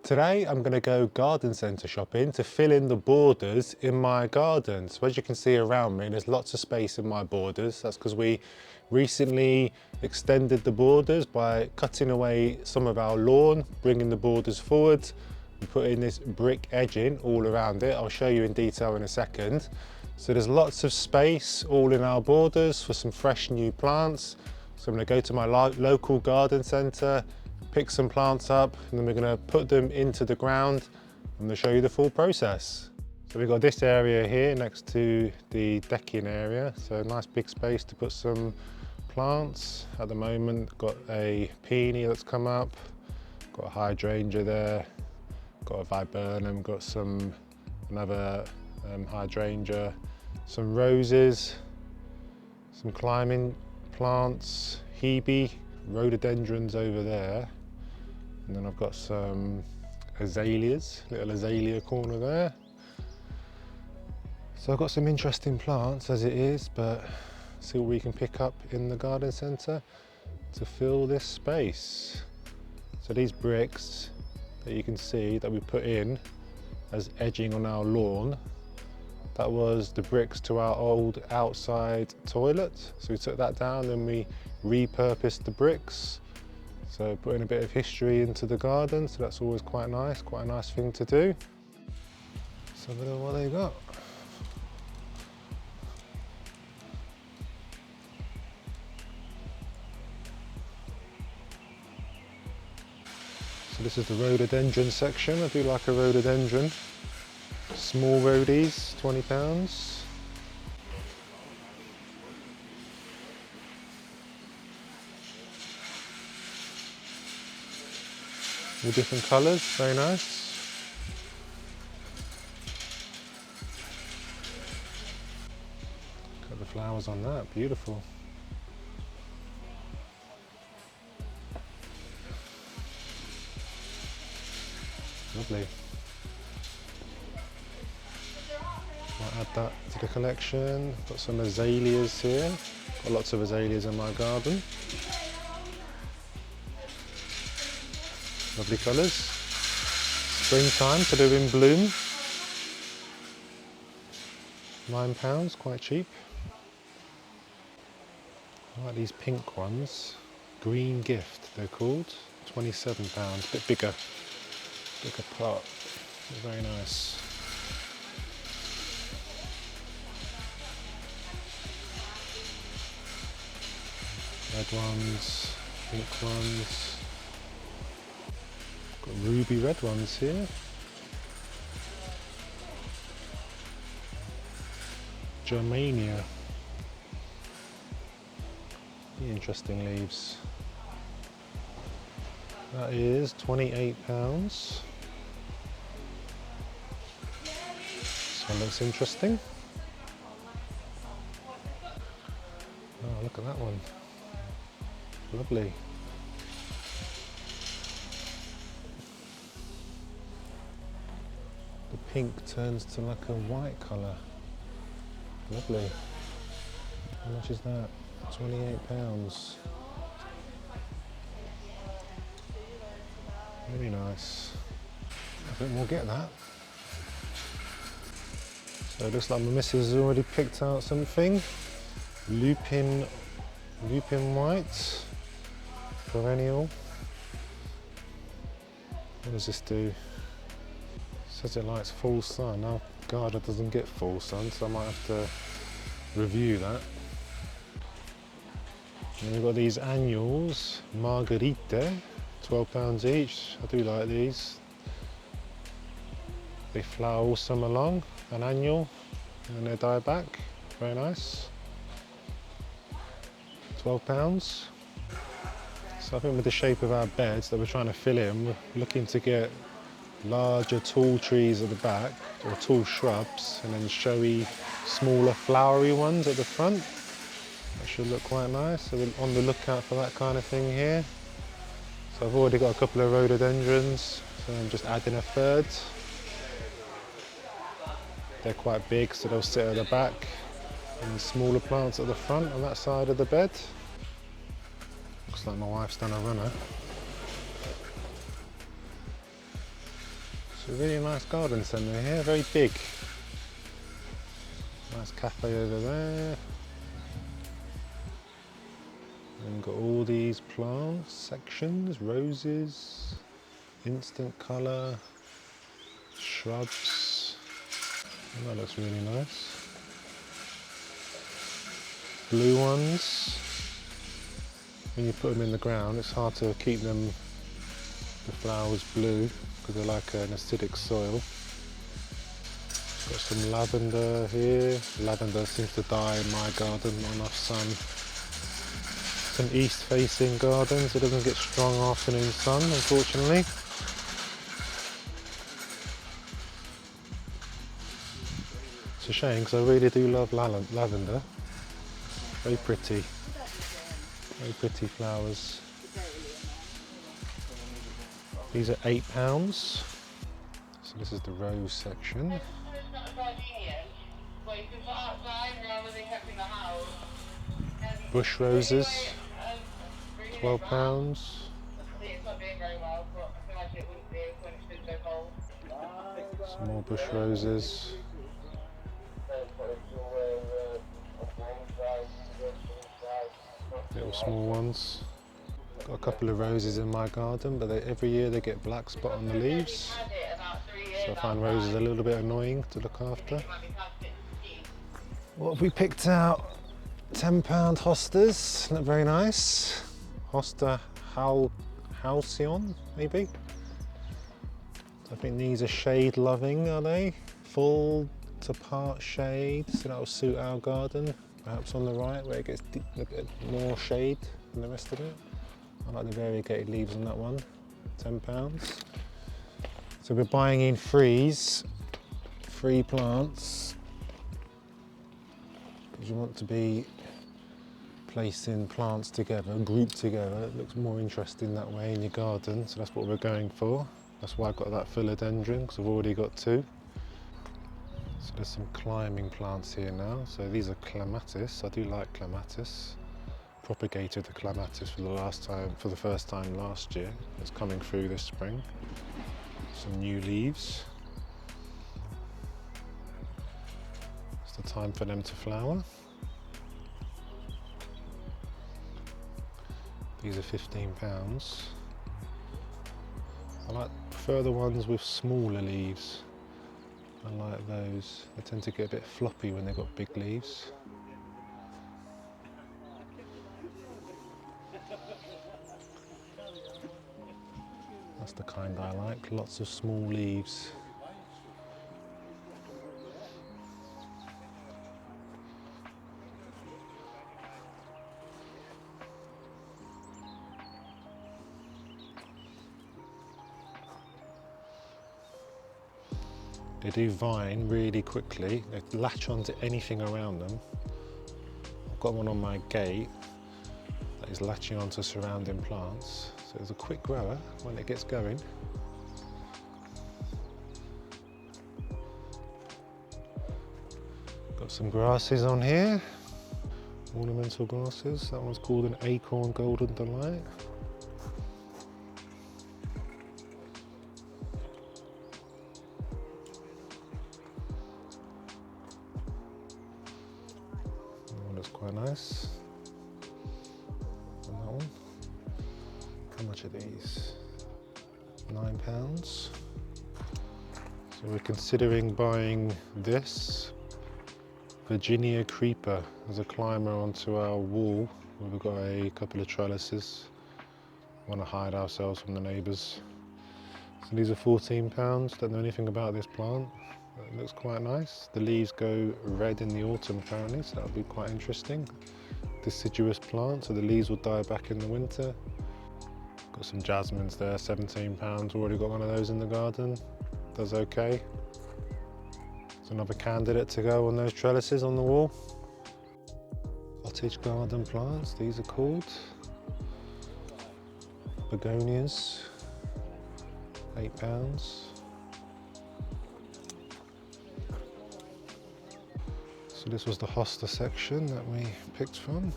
Today I'm going to go garden centre shopping to fill in the borders in my garden. So as you can see around me, there's lots of space in my borders. That's because we recently extended the borders by cutting away some of our lawn, bringing the borders forward and putting this brick edging all around it. I'll show you in detail in a second. So there's lots of space all in our borders for some fresh new plants. So I'm going to go to my local garden centre, pick some plants up, and then we're going to put them into the ground. I'm going to show you the full process. So we've got this area here next to the decking area, so a nice big space to put some plants. At the moment, got a peony that's come up, got a hydrangea there, got a viburnum, got another hydrangea, some roses, some climbing plants, hebe, rhododendrons over there. And then I've got some azaleas, little azalea corner there. So I've got some interesting plants as it is, but see what we can pick up in the garden centre to fill this space. So these bricks that you can see that we put in as edging on our lawn, that was the bricks to our old outside toilet. So we took that down and we repurposed the bricks. So putting a bit of history into the garden, so that's always quite a nice thing to do. So have a look at what they got. So this is the rhododendron section. I do like a rhododendron. Small rhodies, £20. All different colours, very nice. Got the flowers on that, beautiful. Lovely. Might add that to the collection. Got some azaleas here. Got lots of azaleas in my garden. Lovely colours. Springtime, so they're in bloom. £9, quite cheap. I like these pink ones. Green Gift, they're called. £27, bit bigger pot. They're very nice. Red ones, pink ones. Got ruby red ones here. Germania. Interesting leaves. That is £28. This one looks interesting. Oh, look at that one. Lovely. The pink turns to like a white colour. Lovely. How much is that? £28. Very nice. I think we'll get that. So it looks like my missus has already picked out something. Lupin white. Perennial. What does this do? Says it likes full sun. Our garden doesn't get full sun, so I might have to review that. And we've got these annuals, Margarite, £12 each. I do like these. They flower all summer long, an annual, and they die back. Very nice. £12. So I think with the shape of our beds that we're trying to fill in, we're looking to get larger tall trees at the back, or tall shrubs, and then showy, smaller flowery ones at the front. That should look quite nice, so we're on the lookout for that kind of thing here. So I've already got a couple of rhododendrons, so I'm just adding a third. They're quite big, so they'll sit at the back, and smaller plants at the front on that side of the bed. Looks like my wife's done a runner. It's a really nice garden centre here, very big. Nice cafe over there. And got all these plants, sections, roses, instant colour, shrubs. Oh, that looks really nice. Blue ones. When you put them in the ground, it's hard to keep them, the flowers, blue because they're like an acidic soil. Got some lavender here. Lavender seems to die in my garden, not enough sun. Some east-facing gardens. It doesn't get strong afternoon sun, unfortunately. It's a shame because I really do love lavender. Very pretty. Very pretty flowers. These are £8. So this is the rose section. Bush roses, £12. Some more bush roses. Little small ones. Got a couple of roses in my garden, but every year they get black spot on the leaves. So I find roses a little bit annoying to look after. What have we picked out? £10 hostas, not very nice. Hosta halcyon, maybe? I think these are shade loving, are they? Full to part shade, so that will suit our garden. Perhaps on the right where it gets a bit more shade than the rest of it. I like the variegated leaves on that one, £10. So we're buying in free plants, because you want to be placing plants together, grouped together. It looks more interesting that way in your garden, so that's what we're going for. That's why I've got that philodendron, because I've already got 2. So there's some climbing plants here now. So these are clematis. I do like clematis. Propagated the clematis for the first time last year. It's coming through this spring. Some new leaves. It's the time for them to flower. These are £15. I prefer the ones with smaller leaves. I like those. They tend to get a bit floppy when they've got big leaves. That's the kind I like, lots of small leaves. They do vine really quickly. They latch onto anything around them. I've got one on my gate that is latching onto surrounding plants. So it's a quick grower when it gets going. Got some grasses on here. Ornamental grasses. That one's called an acorn golden delight. Quite nice. And that one. How much are these? £9. So we're considering buying this Virginia creeper as a climber onto our wall. We've got a couple of trellises. Want to hide ourselves from the neighbours. So these are £14. Don't know anything about this plant. It looks quite nice. The leaves go red in the autumn apparently, so that'll be quite interesting. Deciduous plant, so the leaves will die back in the winter. Got some jasmines there, £17. Already got one of those in the garden. Does okay. It's another candidate to go on those trellises on the wall. Cottage garden plants, these are called. Begonias, £8. So this was the hosta section that we picked from.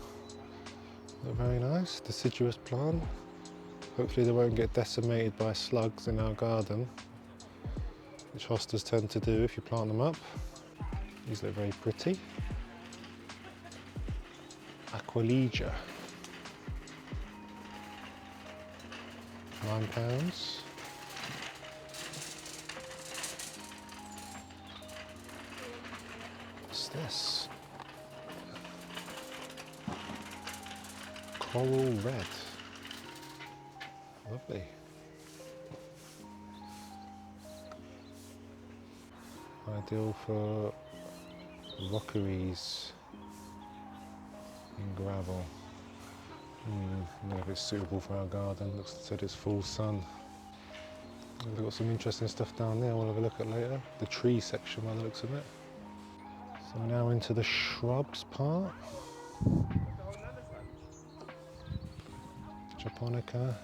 They're very nice, deciduous plant. Hopefully they won't get decimated by slugs in our garden. which hostas tend to do if you plant them up. These look very pretty. Aquilegia, £9. What's this? Coral red. Lovely. Ideal for rockeries and gravel. I don't know if it's suitable for our garden. Looks like it's full sun. We've got some interesting stuff down there we'll have a look at later. The tree section by the looks of it. So now into the shrubs part. Japonica,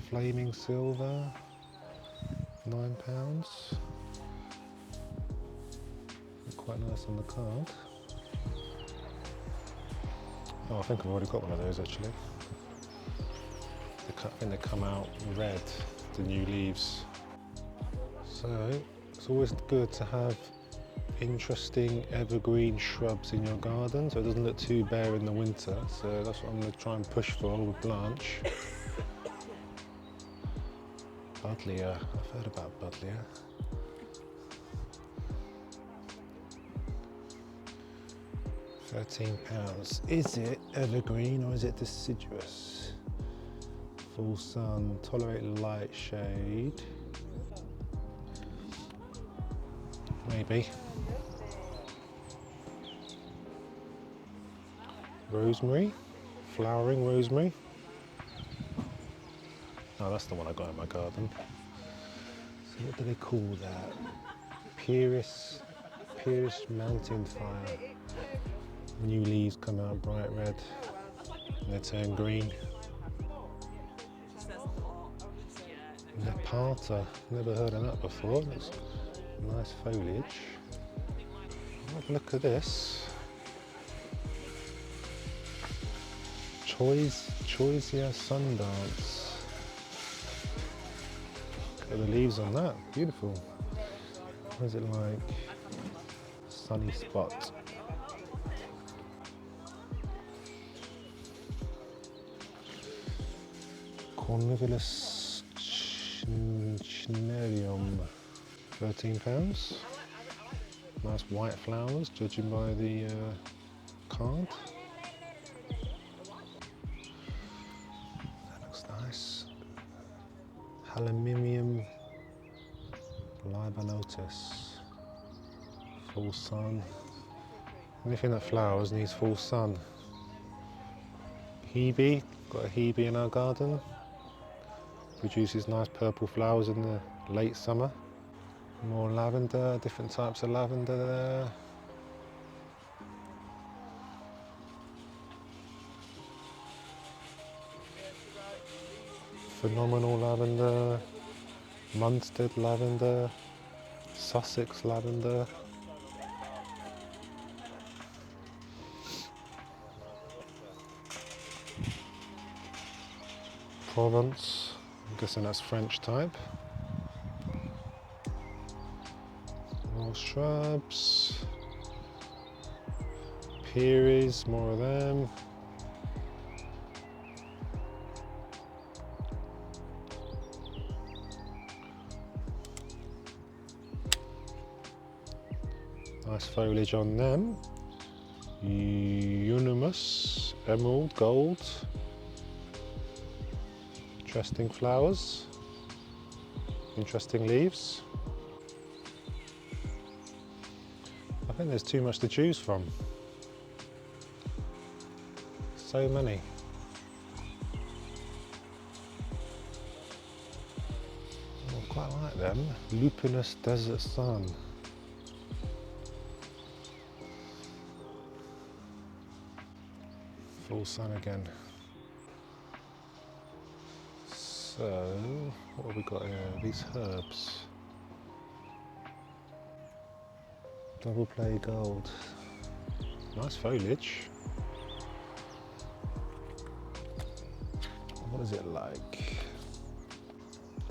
flaming silver, £9. Quite nice on the card. Oh, I think I've already got one of those actually. I think they come out red, the new leaves. So it's always good to have interesting evergreen shrubs in your garden so it doesn't look too bare in the winter. So that's what I'm going to try and push for with Blanche. Buddleia, I've heard about Buddleia. £13. Is it evergreen or is it deciduous? Full sun, tolerate light shade. Maybe. Rosemary, flowering rosemary. Oh, that's the one I got in my garden. So what do they call that? Pyrrhus mountain fire. New leaves come out bright red and they turn green. Nepata, never heard of that before. Looks nice foliage. Have a look at this. Choisia Sundance. Look at the leaves on that, beautiful. What is it like? Sunny spot. Cornivillus Chnerium, £13. Nice white flowers, judging by the card. That looks nice. Halimimium libanotus, full sun. Anything that flowers needs full sun. Hebe, got a hebe in our garden. Produces nice purple flowers in the late summer. More lavender, different types of lavender there. Phenomenal lavender, Munstead lavender, Sussex lavender. Provence, I'm guessing that's French type. More shrubs. Pyrrhus, more of them. Nice foliage on them. Euonymus, emerald, gold. Interesting flowers. Interesting leaves. I think there's too much to choose from. So many. I quite like them. Lupinus Desert Sun. Full sun again. So, what have we got here? These herbs. Double play gold. Nice foliage. What is it like?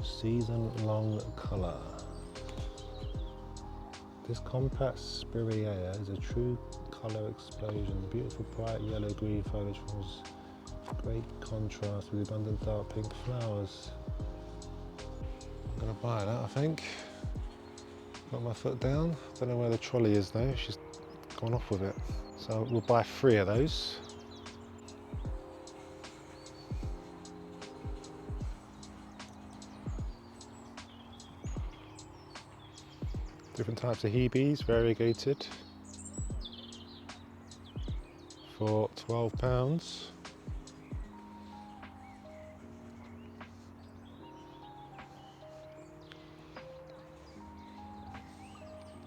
Season long colour. This compact spirea is a true colour explosion. The beautiful bright yellow-green foliage forms great contrast with abundant dark pink flowers. I'm going to buy that, I think. Got my foot down. Don't know where the trolley is though. She's gone off with it. So we'll buy 3 of those. Different types of hebes, variegated, for £12.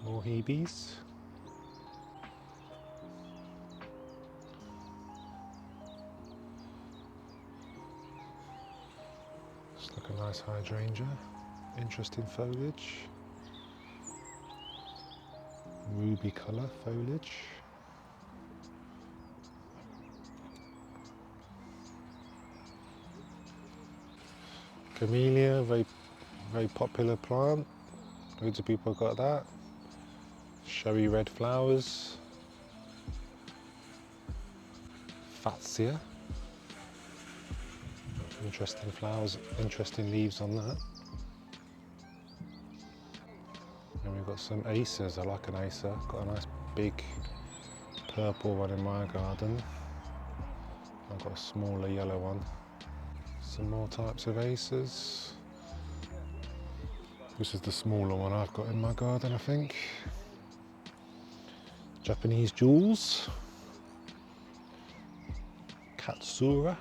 More hebes. Looks like a nice hydrangea. Interesting foliage. Ruby colour foliage. Camellia, very popular plant. Loads of people got that. Showy red flowers. Fatsia. Interesting flowers, interesting leaves on that. And we've got some acers. I like an acer. Got a nice big purple one in my garden. I've got a smaller yellow one. Some more types of acers. This is the smaller one I've got in my garden, I think. Japanese jewels. Katsura.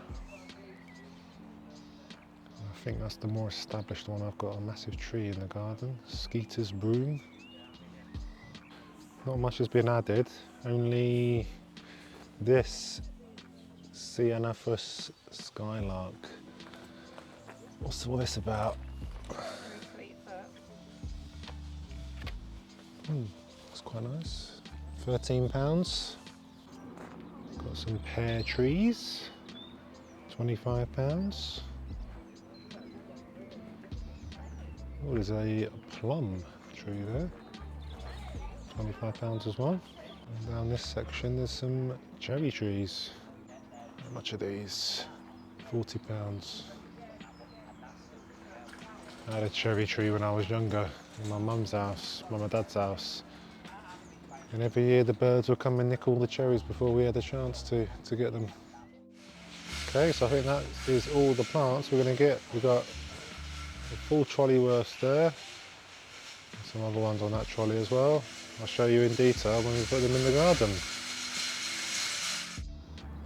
I think that's the more established one. I've got a massive tree in the garden. Skeeter's broom. Not much has been added, only this Ceanothus skylark. What's all this about? That's quite nice. £13. Got some pear trees. £25. Oh, there's a plum tree there. £25 as well. And down this section there's some cherry trees. How much are these? £40. I had a cherry tree when I was younger in my mum's house, mum and dad's house. And every year the birds would come and nick all the cherries before we had a chance to get them. Okay, so I think that is all the plants we're going to get. We've got a full trolley worth there. Some other ones on that trolley as well. I'll show you in detail when we put them in the garden.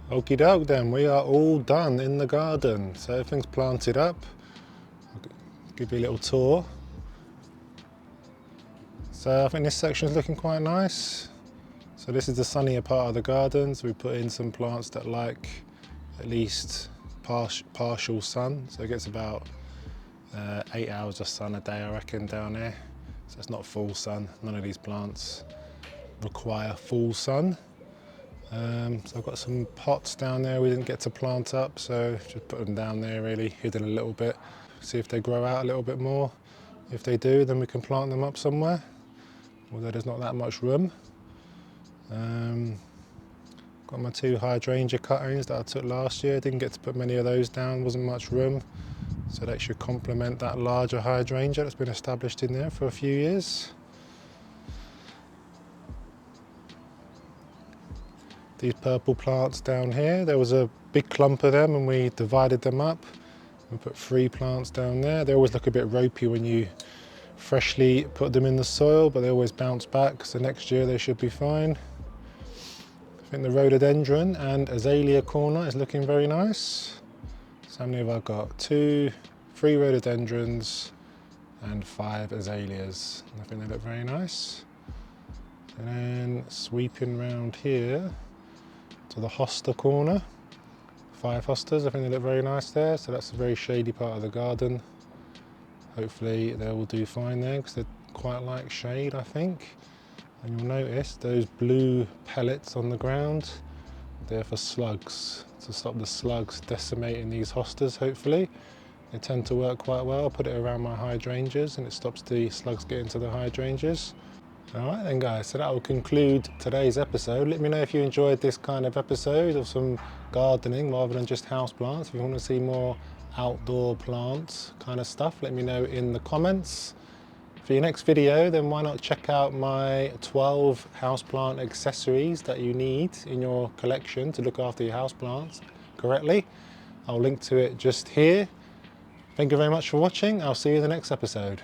Okie doke then, we are all done in the garden. So everything's planted up. I'll give you a little tour. So I think this section is looking quite nice. So this is the sunnier part of the garden. So we put in some plants that like at least partial sun. So it gets about 8 hours of sun a day, I reckon, down there. So it's not full sun. None of these plants require full sun. So I've got some pots down there we didn't get to plant up, so just put them down there really, hidden a little bit. See if they grow out a little bit more. If they do, then we can plant them up somewhere, although there's not that much room. Got my 2 hydrangea cuttings that I took last year. Didn't get to put many of those down, wasn't much room. So that should complement that larger hydrangea that's been established in there for a few years. These purple plants down here, there was a big clump of them and we divided them up. We put 3 plants down there. They always look a bit ropey when you freshly put them in the soil, but they always bounce back, so next year they should be fine. I think the rhododendron and azalea corner is looking very nice. So how many have I got? 2, 3 rhododendrons and 5 azaleas. I think they look very nice. And then sweeping round here to the hosta corner. 5 hostas, I think they look very nice there. So that's a very shady part of the garden. Hopefully they will do fine there because they quite like shade, I think. And you'll notice those blue pellets on the ground, they're for slugs, to stop the slugs decimating these hostas, hopefully. They tend to work quite well. I put it around my hydrangeas and it stops the slugs getting to the hydrangeas. Alright then guys, so that will conclude today's episode. Let me know if you enjoyed this kind of episode of some gardening rather than just house plants. If you want to see more outdoor plants kind of stuff, let me know in the comments. For your next video, then why not check out my 12 houseplant accessories that you need in your collection to look after your houseplants correctly. I'll link to it just here. Thank you very much for watching. I'll see you in the next episode.